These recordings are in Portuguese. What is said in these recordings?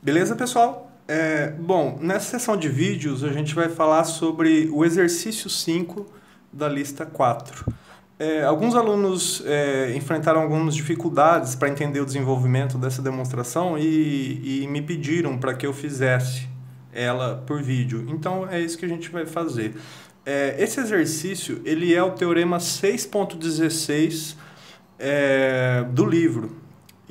Beleza, pessoal? Bom, nessa sessão de vídeos a gente vai falar sobre o exercício 5 da lista 4. Alguns alunos enfrentaram algumas dificuldades para entender o desenvolvimento dessa demonstração e me pediram para que eu fizesse ela por vídeo. Então é isso que a gente vai fazer. Esse exercício ele é o teorema 6.16 do livro.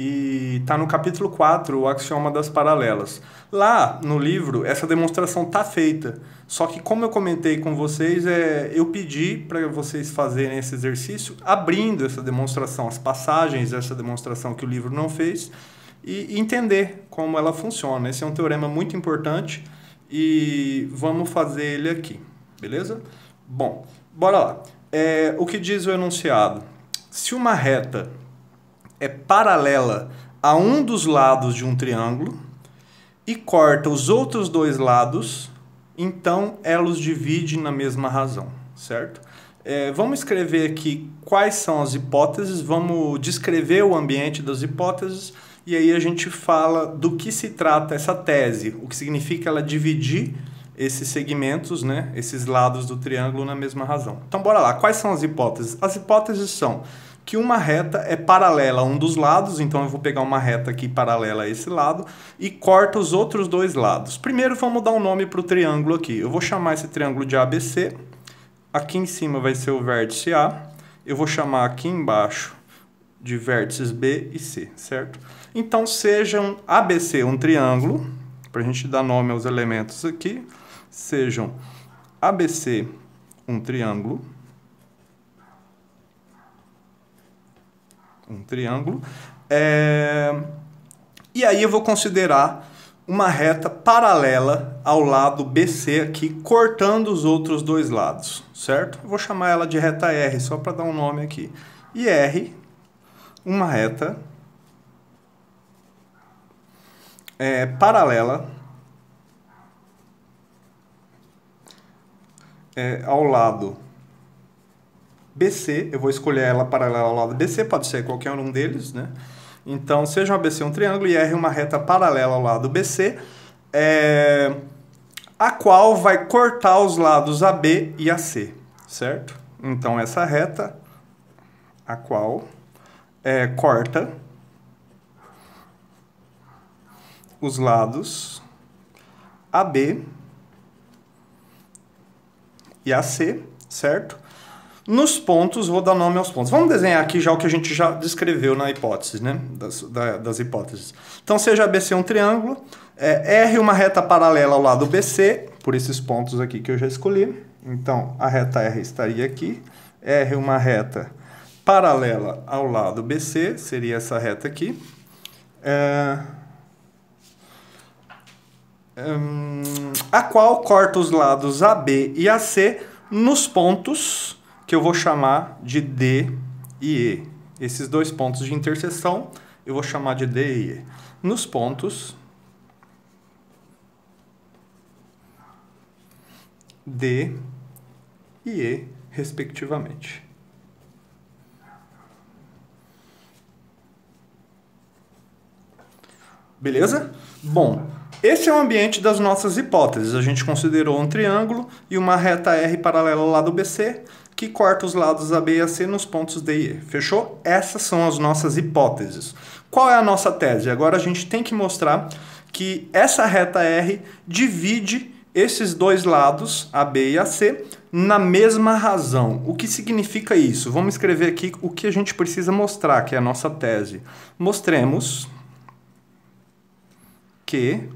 E está no capítulo 4, o axioma das paralelas. Lá no livro, essa demonstração está feita. Só que, como eu comentei com vocês, eu pedi para vocês fazerem esse exercício abrindo essa demonstração, as passagens dessa demonstração que o livro não fez, e entender como ela funciona. Esse é um teorema muito importante e vamos fazer ele aqui, beleza? Bom, bora lá. O que diz o enunciado? Se uma reta é paralela a um dos lados de um triângulo e corta os outros dois lados, então ela os divide na mesma razão, certo? Vamos escrever aqui quais são as hipóteses, vamos descrever o ambiente das hipóteses e aí a gente fala do que se trata essa tese, o que significa ela dividir esses segmentos, né, esses lados do triângulo na mesma razão. Então bora lá, quais são as hipóteses? As hipóteses são que uma reta é paralela a um dos lados, então eu vou pegar uma reta aqui paralela a esse lado e corta os outros dois lados. Primeiro vamos dar um nome para o triângulo aqui. Eu vou chamar esse triângulo de ABC. Aqui em cima vai ser o vértice A. Eu vou chamar aqui embaixo de vértices B e C, certo? Então sejam ABC um triângulo, para a gente dar nome aos elementos aqui, sejam ABC um triângulo, e aí eu vou considerar uma reta paralela ao lado BC aqui, cortando os outros dois lados, certo? Eu vou chamar ela de reta R, só para dar um nome aqui. E R, uma reta paralela ao lado BC, eu vou escolher ela paralela ao lado BC, pode ser qualquer um deles, né? Então, seja um ABC um triângulo e R uma reta paralela ao lado BC, a qual vai cortar os lados AB e AC, certo? Então, essa reta, a qual corta os lados AB e AC, certo? Nos pontos, vou dar nome aos pontos. Vamos desenhar aqui já o que a gente já descreveu na hipótese, né? Das hipóteses. Então, seja ABC um triângulo, R uma reta paralela ao lado BC, por esses pontos aqui que eu já escolhi. Então, a reta R estaria aqui. R uma reta paralela ao lado BC, seria essa reta aqui. A qual corta os lados AB e AC nos pontos que eu vou chamar de D e E. Esses dois pontos de interseção eu vou chamar de D e E. Nos pontos D e E, respectivamente. Beleza? Bom, esse é o ambiente das nossas hipóteses. A gente considerou um triângulo e uma reta R paralela ao lado BC, que corta os lados AB e AC nos pontos D e E. Fechou? Essas são as nossas hipóteses. Qual é a nossa tese? Agora a gente tem que mostrar que essa reta R divide esses dois lados, AB e AC, na mesma razão. O que significa isso? Vamos escrever aqui o que a gente precisa mostrar, que é a nossa tese. Mostremos que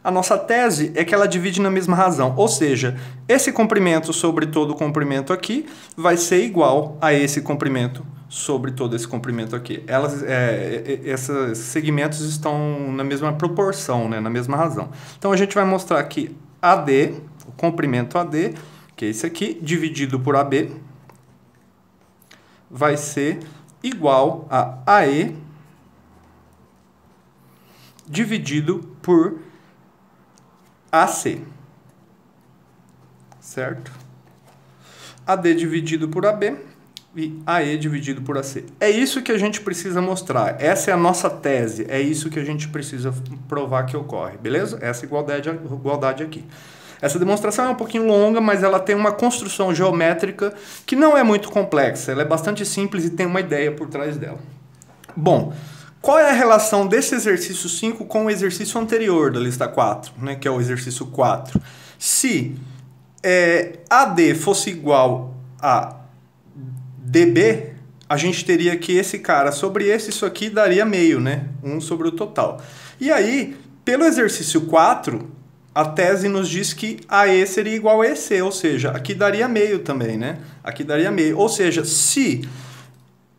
a nossa tese é que ela divide na mesma razão, ou seja, esse comprimento sobre todo o comprimento aqui vai ser igual a esse comprimento sobre todo esse comprimento aqui. Esses segmentos estão na mesma proporção, né, na mesma razão. Então a gente vai mostrar que AD, o comprimento AD, que é esse aqui, dividido por AB, vai ser igual a AE dividido por AC, certo? AD dividido por AB e AE dividido por AC. É isso que a gente precisa mostrar. Essa é a nossa tese. É isso que a gente precisa provar que ocorre, beleza? Essa igualdade aqui. Essa demonstração é um pouquinho longa, mas ela tem uma construção geométrica que não é muito complexa. Ela é bastante simples e tem uma ideia por trás dela. Bom, qual é a relação desse exercício 5 com o exercício anterior da lista 4, né, que é o exercício 4? Se AD fosse igual a DB, a gente teria que esse cara sobre isso aqui daria meio, né? 1 sobre o total. E aí, pelo exercício 4, a tese nos diz que AE seria igual a EC, ou seja, aqui daria meio também, né? Aqui daria meio. Ou seja, se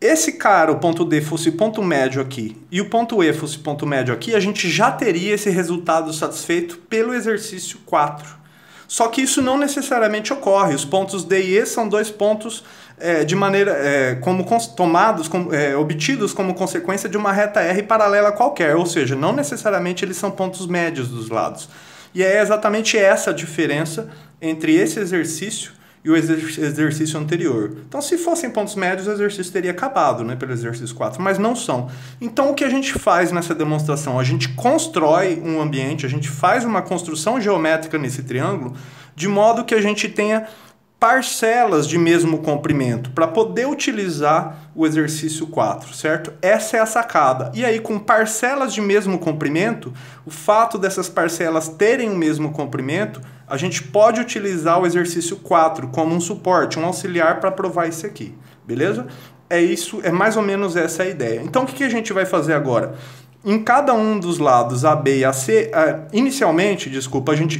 esse cara, o ponto D, fosse ponto médio aqui e o ponto E fosse ponto médio aqui, a gente já teria esse resultado satisfeito pelo exercício 4. Só que isso não necessariamente ocorre. Os pontos D e E são dois pontos obtidos como consequência de uma reta R paralela qualquer, ou seja, não necessariamente eles são pontos médios dos lados. E é exatamente essa a diferença entre esse exercício e o exercício anterior. Então, se fossem pontos médios, o exercício teria acabado, né, pelo exercício 4, mas não são. Então, o que a gente faz nessa demonstração? A gente constrói um ambiente, a gente faz uma construção geométrica nesse triângulo, de modo que a gente tenha parcelas de mesmo comprimento, para poder utilizar o exercício 4, certo? Essa é a sacada. E aí, com parcelas de mesmo comprimento, o fato dessas parcelas terem o mesmo comprimento, a gente pode utilizar o exercício 4 como um suporte, um auxiliar para provar isso aqui, beleza? É mais ou menos essa a ideia. Então, o que a gente vai fazer agora? Em cada um dos lados AB e AC, inicialmente,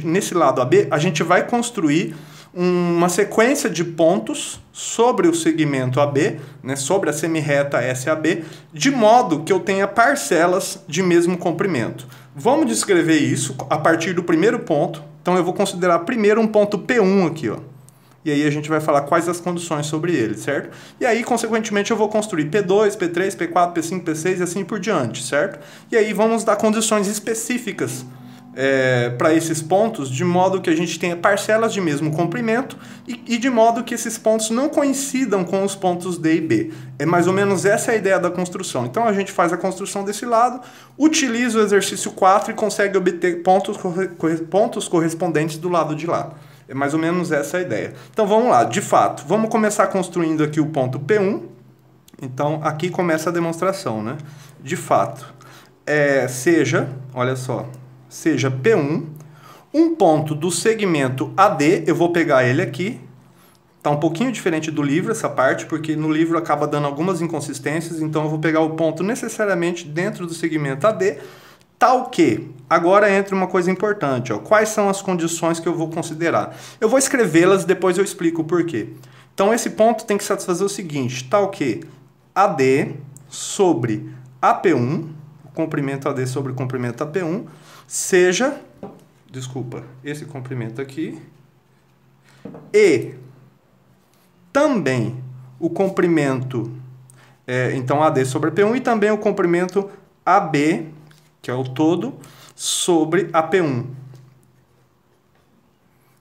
nesse lado AB, a gente vai construir uma sequência de pontos sobre o segmento AB, né, sobre a semirreta SAB, de modo que eu tenha parcelas de mesmo comprimento. Vamos descrever isso a partir do primeiro ponto. Então eu vou considerar primeiro um ponto P1 aqui, ó. E aí a gente vai falar quais as condições sobre ele, certo? E aí, consequentemente, eu vou construir P2, P3, P4, P5, P6 e assim por diante, certo? E aí vamos dar condições específicas para esses pontos, de modo que a gente tenha parcelas de mesmo comprimento e de modo que esses pontos não coincidam com os pontos D e B. É mais ou menos essa a ideia da construção. Então a gente faz a construção desse lado, utiliza o exercício 4 e consegue obter pontos correspondentes do lado de lá. É mais ou menos essa a ideia. Então vamos lá, de fato, vamos começar construindo aqui o ponto P1. Então aqui começa a demonstração, né? De fato, olha só, seja P1, um ponto do segmento AD, eu vou pegar ele aqui, tá um pouquinho diferente do livro essa parte, porque no livro acaba dando algumas inconsistências, então eu vou pegar o ponto necessariamente dentro do segmento AD, tal que, agora entra uma coisa importante, ó, quais são as condições que eu vou considerar? Eu vou escrevê-las e depois eu explico o porquê. Então esse ponto tem que satisfazer o seguinte, tal que AD sobre AP1, o comprimento AD sobre o comprimento AP1, seja, esse comprimento aqui, e também o comprimento, então AD sobre AP1, e também o comprimento AB, que é o todo, sobre AP1.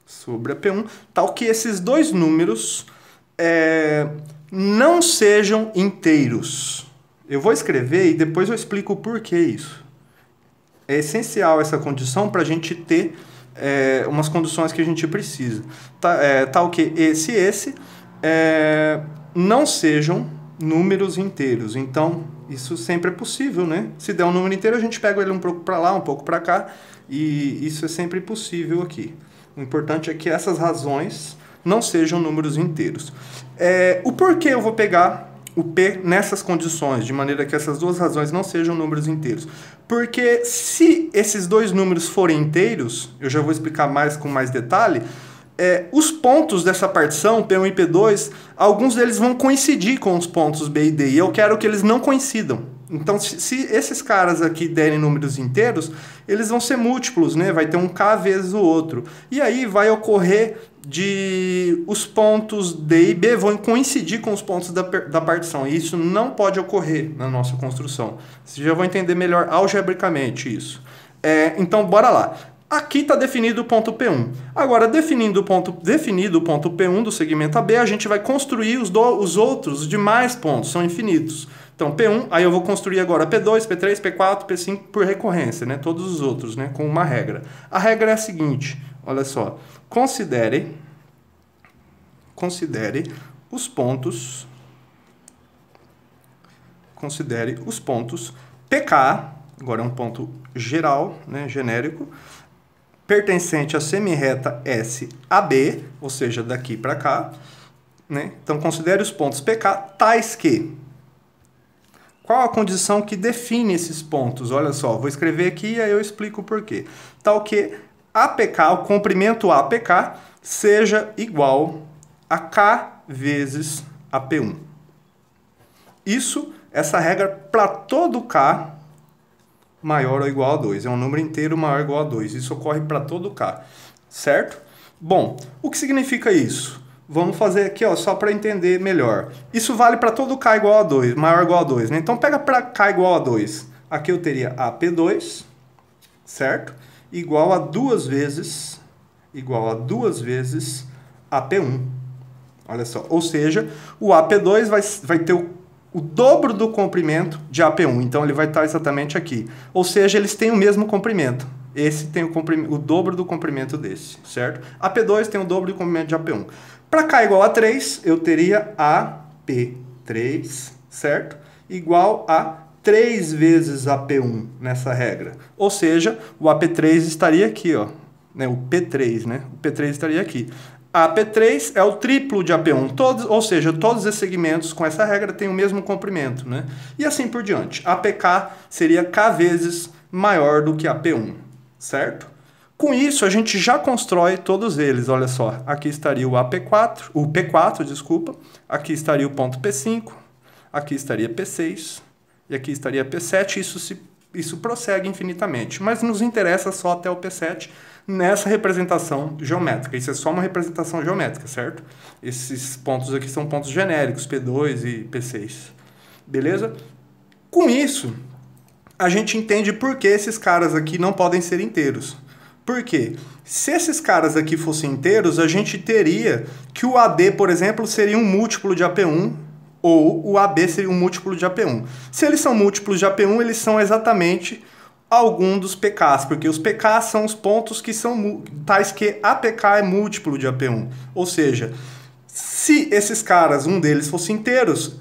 Sobre AP1, tal que esses dois números não sejam inteiros. Eu vou escrever e depois eu explico o porquê isso. É essencial essa condição para a gente ter umas condições que a gente precisa. Tal que esse não sejam números inteiros. Então, isso sempre é possível, né? Se der um número inteiro, a gente pega ele um pouco para lá, um pouco para cá, e isso é sempre possível aqui. O importante é que essas razões não sejam números inteiros. O porquê eu vou pegar o P nessas condições, de maneira que essas duas razões não sejam números inteiros. Porque se esses dois números forem inteiros, eu já vou explicar com mais detalhe, os pontos dessa partição, P1 e P2, alguns deles vão coincidir com os pontos B e D, e eu quero que eles não coincidam. Então, se esses caras aqui derem números inteiros, eles vão ser múltiplos, né? Vai ter um K vezes o outro. E aí vai ocorrer de os pontos D e B vão coincidir com os pontos da partição. E isso não pode ocorrer na nossa construção. Vocês já vão entender melhor algebricamente isso. Então, bora lá. Aqui está definido o ponto P1. Agora, definido o ponto P1 do segmento AB, a gente vai construir os outros demais pontos, são infinitos. Então, P1, aí eu vou construir agora P2, P3, P4, P5 por recorrência, né? Todos os outros, né? Com uma regra. A regra é a seguinte, olha só. Considere os pontos PK, agora é um ponto geral, né? Genérico, pertencente à semirreta SAB, ou seja, daqui para cá, né? Então, considere os pontos PK tais que... Qual a condição que define esses pontos? Olha só, vou escrever aqui e aí eu explico o porquê. Tal que APK, o comprimento APK, seja igual a K vezes AP1. Essa regra para todo K maior ou igual a 2. É um número inteiro maior ou igual a 2. Isso ocorre para todo K, certo? Bom, o que significa isso? Vamos fazer aqui, ó, só para entender melhor. Isso vale para todo K igual a 2, maior ou igual a 2, né? Então pega para K igual a 2. Aqui eu teria AP2, certo? Igual a 2 vezes AP1. Olha só, ou seja, o AP2 vai ter o dobro do comprimento de AP1, então ele vai estar exatamente aqui. Ou seja, eles têm o mesmo comprimento. Esse tem o dobro do comprimento desse, certo? AP2 tem o dobro do comprimento de AP1. Para K igual a 3, eu teria AP3, certo? Igual a 3 vezes AP1 nessa regra. Ou seja, o AP3 estaria aqui, ó, né? O P3, né? O P3 estaria aqui. AP3 é o triplo de AP1, ou seja, todos esses segmentos com essa regra têm o mesmo comprimento, né? E assim por diante. APK seria K vezes maior do que AP1, certo? Com isso, a gente já constrói todos eles, olha só. Aqui estaria o P4, desculpa. Aqui estaria o ponto P5, aqui estaria P6 e aqui estaria P7. Isso prossegue infinitamente, mas nos interessa só até o P7 nessa representação geométrica. Isso é só uma representação geométrica, certo? Esses pontos aqui são pontos genéricos, P2 e P6. Beleza? Com isso, a gente entende por que esses caras aqui não podem ser inteiros. Por quê? Se esses caras aqui fossem inteiros, a gente teria que o AD, por exemplo, seria um múltiplo de AP1, ou o AB seria um múltiplo de AP1. Se eles são múltiplos de AP1, eles são exatamente algum dos PKs, porque os PKs são os pontos que são tais que APK é múltiplo de AP1. Ou seja, se esses caras, um deles fosse inteiros,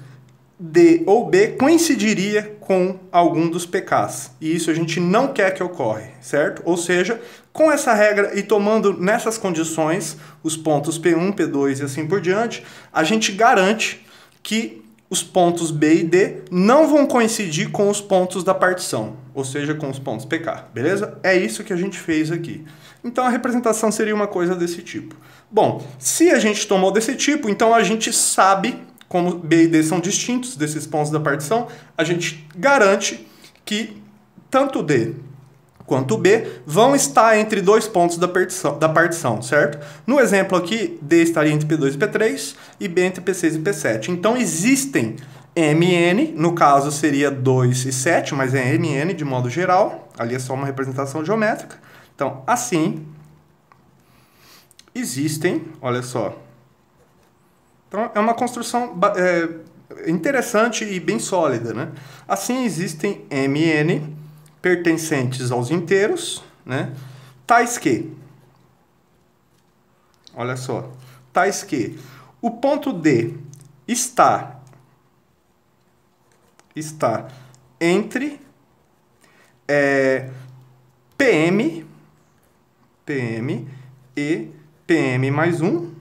D ou B coincidiria com algum dos PKs. E isso a gente não quer que ocorra, certo? Ou seja, com essa regra e tomando nessas condições os pontos P1, P2 e assim por diante, a gente garante que os pontos B e D não vão coincidir com os pontos da partição, ou seja, com os pontos PK, beleza? É isso que a gente fez aqui. Então a representação seria uma coisa desse tipo. Bom, se a gente tomou desse tipo, então a gente sabe, como B e D são distintos desses pontos da partição, a gente garante que tanto D quanto B vão estar entre dois pontos da partição, certo? No exemplo aqui, D estaria entre P2 e P3 e B entre P6 e P7. Então existem MN, no caso seria 2 e 7, mas é MN de modo geral, ali é só uma representação geométrica. Então, assim, existem, olha só. Então, é uma construção interessante e bem sólida, né? Assim, existem MN pertencentes aos inteiros, né? Tais que, olha só, tais que o ponto D está entre PM e PM mais 1,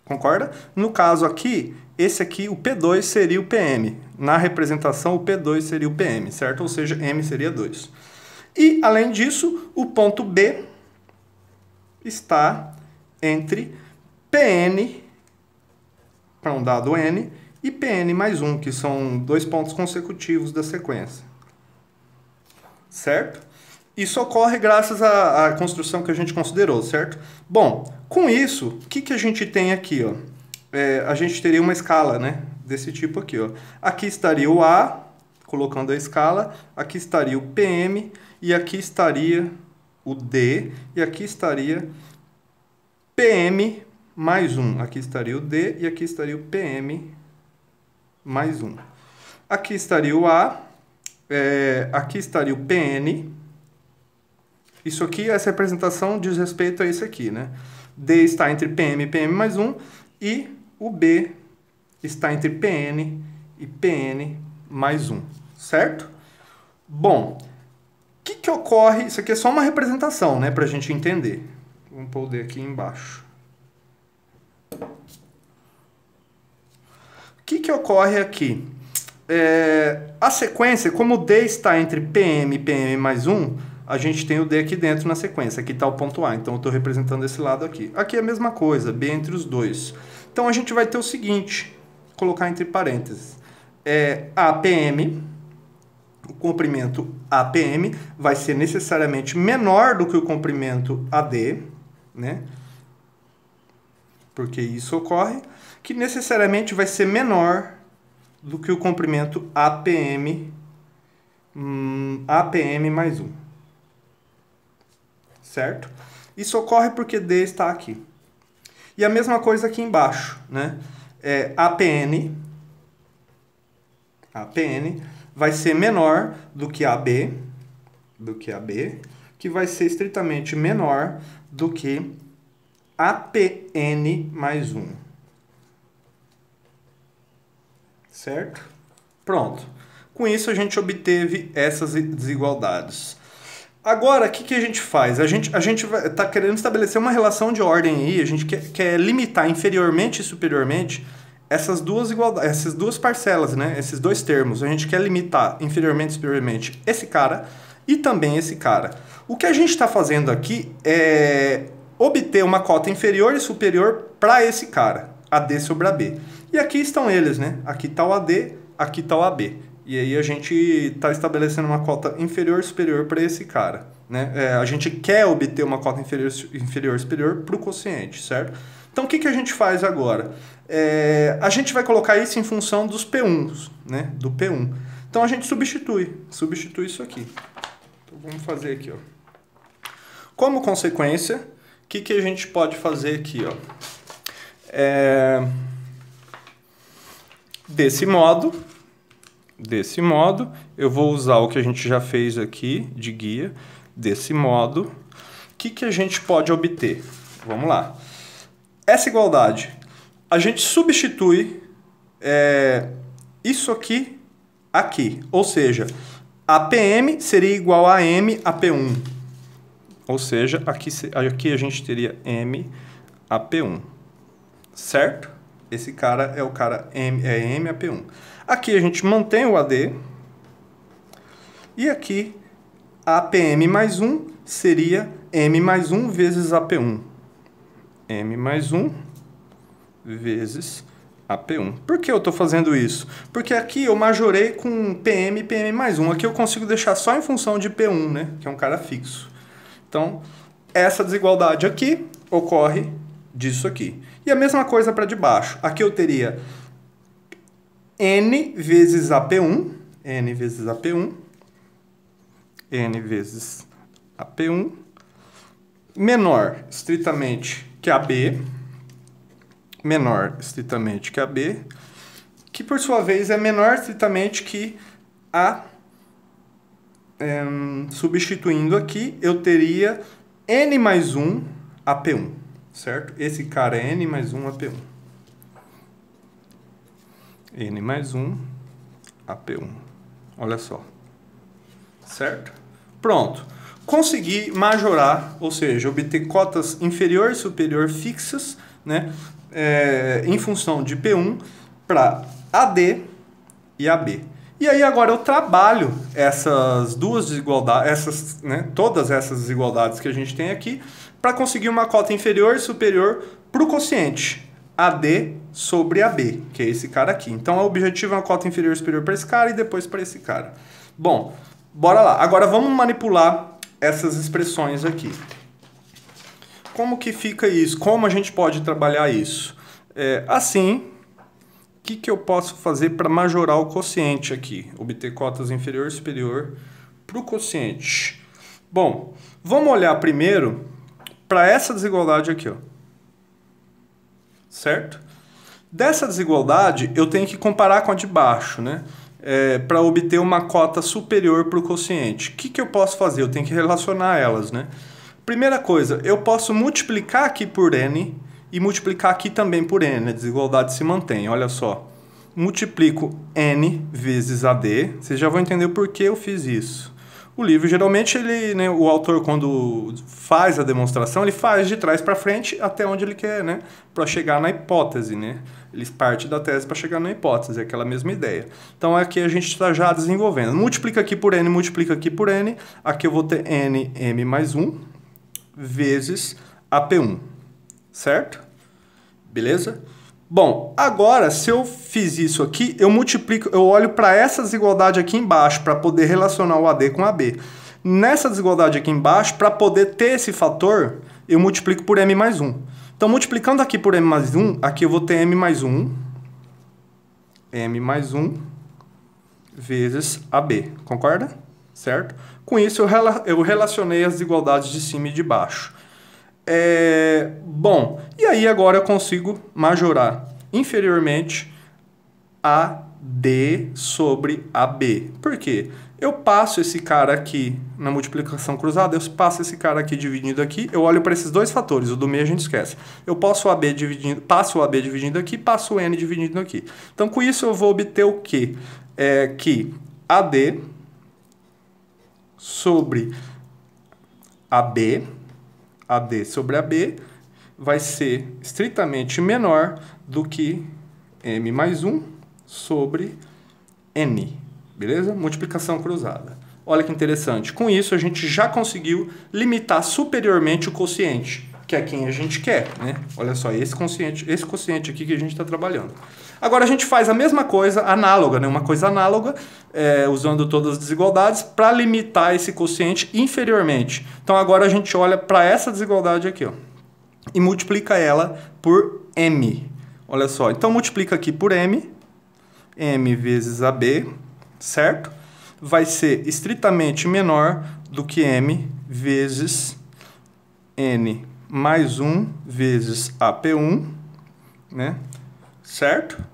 concorda? No caso aqui, esse aqui, o P2 seria o PM. Na representação, o P2 seria o PM, certo? Ou seja, M seria 2. E, além disso, o ponto B está entre PN, para um dado N, e PN mais 1, que são dois pontos consecutivos da sequência. Certo? Isso ocorre graças à construção que a gente considerou, certo? Bom, com isso, o que a gente tem aqui, ó? A gente teria uma escala, né? Desse tipo aqui, ó. Aqui estaria o A, colocando a escala, aqui estaria o PM e aqui estaria o D, e aqui estaria PM mais 1. Aqui estaria o D e aqui estaria o PM mais 1. Aqui estaria o A, aqui estaria o PN. Isso aqui, essa representação diz respeito a isso aqui, né? D está entre PM e PM mais 1, e o B está entre PN e PN mais 1, certo? Bom, o que ocorre? Isso aqui é só uma representação, né, para a gente entender. Vamos pôr o D aqui embaixo. O que ocorre aqui? A sequência, como o D está entre PM e PM mais 1, a gente tem o D aqui dentro na sequência. Aqui está o ponto A, então eu estou representando esse lado aqui. Aqui é a mesma coisa, B entre os dois. Então a gente vai ter o seguinte, colocar entre parênteses. APM, o comprimento APM vai ser necessariamente menor do que o comprimento AD, né? Porque isso ocorre, que necessariamente vai ser menor do que o comprimento APM mais 1. Certo? Isso ocorre porque D está aqui. E a mesma coisa aqui embaixo, né? APN vai ser menor do que AB, que vai ser estritamente menor do que APN mais 1. Certo? Pronto. Com isso a gente obteve essas desigualdades. Agora, o que a gente faz? A gente está querendo estabelecer uma relação de ordem aí, a gente quer limitar inferiormente e superiormente essas duas parcelas, né? Esses dois termos. A gente quer limitar inferiormente e superiormente esse cara e também esse cara. O que a gente está fazendo aqui é obter uma cota inferior e superior para esse cara, AD sobre AB. E aqui estão eles, né? Aqui está o AD, aqui está o AB. E aí a gente está estabelecendo uma cota inferior e superior para esse cara, né? A gente quer obter uma cota inferior e superior para o quociente, certo? Então o que a gente faz agora? A gente vai colocar isso em função dos P1s, né? Do P1. Então a gente substitui isso aqui. Então vamos fazer aqui, ó. Como consequência, o que a gente pode fazer aqui, ó? Desse modo, eu vou usar o que a gente já fez aqui de guia. Desse modo, o que a gente pode obter? Vamos lá. Essa igualdade, a gente substitui isso aqui, ou seja, APM seria igual a M AP1. Ou seja, aqui a gente teria M AP1, certo? Esse cara é o cara M AP1. Aqui a gente mantém o AD. E aqui, APM mais 1 seria M mais 1 vezes AP1. M mais 1 vezes AP1. Por que eu estou fazendo isso? Porque aqui eu majorei com PM e PM mais 1. Aqui eu consigo deixar só em função de P1, né? Que é um cara fixo. Então, essa desigualdade aqui ocorre disso aqui. E a mesma coisa para de baixo. Aqui eu teria N vezes AP1, N vezes AP1, N vezes AP1, menor estritamente que AB, que por sua vez é menor estritamente que A, substituindo aqui, eu teria N mais 1 AP1, certo? Esse cara é N mais 1 AP1. N mais 1 AP1. Olha só. Certo? Pronto. Consegui majorar, ou seja, obter cotas inferior e superior fixas, né, em função de P1 para AD e AB. E aí agora eu trabalho essas duas desigualdades, todas essas desigualdades que a gente tem aqui, para conseguir uma cota inferior e superior para o quociente AD sobre AB, que é esse cara aqui. Então o objetivo é uma cota inferior e superior para esse cara e depois para esse cara. Bom, bora lá. Agora vamos manipular essas expressões aqui. Como que fica isso? Como a gente pode trabalhar isso? Assim, o que eu posso fazer para majorar o quociente aqui? Obter cotas inferior e superior para o quociente. Bom, vamos olhar primeiro para essa desigualdade aqui, ó. Certo? Dessa desigualdade, eu tenho que comparar com a de baixo, né? Para obter uma cota superior para o quociente. O que eu posso fazer? Eu tenho que relacionar elas, né? Primeira coisa, eu posso multiplicar aqui por n e multiplicar aqui também por n. A desigualdade se mantém, olha só. Multiplico n vezes AD. Vocês já vão entender por que eu fiz isso. O livro, geralmente, né, o autor, quando faz a demonstração, ele faz de trás para frente até onde ele quer, né? Para chegar na hipótese, né? Eles partem da tese para chegar na hipótese, é aquela mesma ideia. Então, aqui a gente está já desenvolvendo. Multiplica aqui por n, multiplica aqui por n. Aqui eu vou ter n, m mais 1, vezes AP1, certo? Beleza? Bom, agora, se eu fiz isso aqui, eu multiplico, eu olho para essa desigualdade aqui embaixo, para poder relacionar o AD com o AB. Nessa desigualdade aqui embaixo, para poder ter esse fator, eu multiplico por m mais 1. Então, multiplicando aqui por m mais 1, aqui eu vou ter m mais 1, vezes AB, concorda? Certo? Com isso, eu relacionei as desigualdades de cima e de baixo. Bom, e aí agora eu consigo majorar inferiormente AD sobre AB. Por quê? Eu passo esse cara aqui na multiplicação cruzada, eu passo esse cara aqui dividindo aqui, eu olho para esses dois fatores, o do meio a gente esquece. Eu passo o AB dividindo aqui, passo o N dividindo aqui. Então, com isso eu vou obter o quê? Que AD sobre AB sobre AB vai ser estritamente menor do que m mais 1 sobre n, beleza? Multiplicação cruzada. Olha que interessante. Com isso, a gente já conseguiu limitar superiormente o quociente, que é quem a gente quer, né? Olha só, esse quociente aqui que a gente está trabalhando. Agora a gente faz a mesma coisa análoga, né? Uma coisa análoga, usando todas as desigualdades, para limitar esse quociente inferiormente. Então agora a gente olha para essa desigualdade aqui, ó, e multiplica ela por m. Olha só, então multiplica aqui por m vezes AB, certo? Vai ser estritamente menor do que m vezes n mais 1 vezes AP1, né? Certo?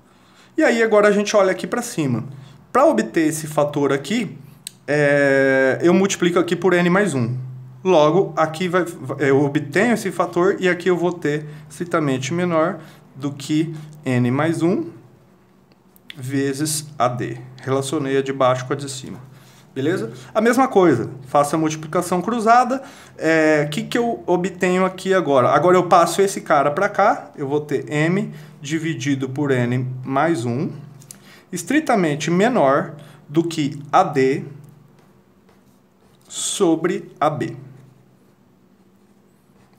E aí agora a gente olha aqui para cima. Para obter esse fator aqui, eu multiplico aqui por n mais 1. Logo, aqui eu obtenho esse fator e aqui eu vou ter estritamente menor do que n mais 1 vezes AD. Relacionei a de baixo com a de cima. Beleza? A mesma coisa, faço a multiplicação cruzada. Que eu obtenho aqui agora? Agora eu passo esse cara para cá, eu vou ter m dividido por n mais 1, estritamente menor do que AD sobre AB.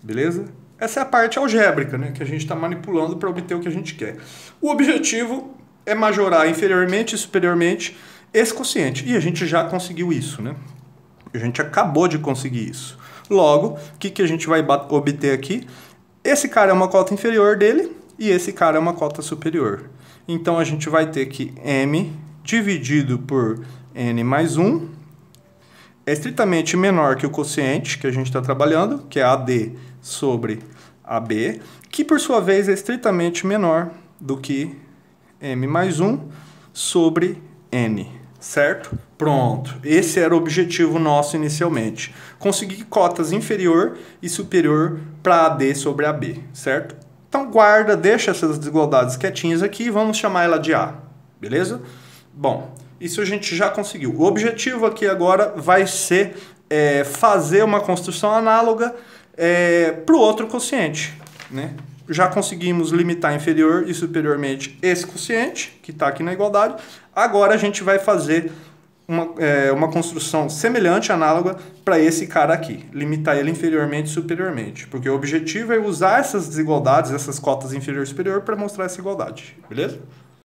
Beleza? Essa é a parte algébrica, né, que a gente está manipulando para obter o que a gente quer. O objetivo é majorar inferiormente e superiormente esse quociente. E a gente já conseguiu isso, né? A gente acabou de conseguir isso. Logo, o que a gente vai obter aqui? Esse cara é uma cota inferior dele e esse cara é uma cota superior. Então, a gente vai ter que m dividido por n mais 1 é estritamente menor que o quociente que a gente está trabalhando, que é AD sobre AB, que, por sua vez, é estritamente menor do que m mais 1 sobre n. Certo? Pronto. Esse era o objetivo nosso inicialmente. Conseguir cotas inferior e superior para AD sobre AB. Certo? Então, deixa essas desigualdades quietinhas aqui e vamos chamar ela de A. Beleza? Bom, isso a gente já conseguiu. O objetivo aqui agora vai ser fazer uma construção análoga para o outro quociente, né? Já conseguimos limitar inferior e superiormente esse quociente, que está aqui na igualdade. Agora a gente vai fazer uma construção semelhante, análoga, para esse cara aqui. Limitar ele inferiormente e superiormente. Porque o objetivo é usar essas desigualdades, essas cotas inferior e superior, para mostrar essa igualdade. Beleza?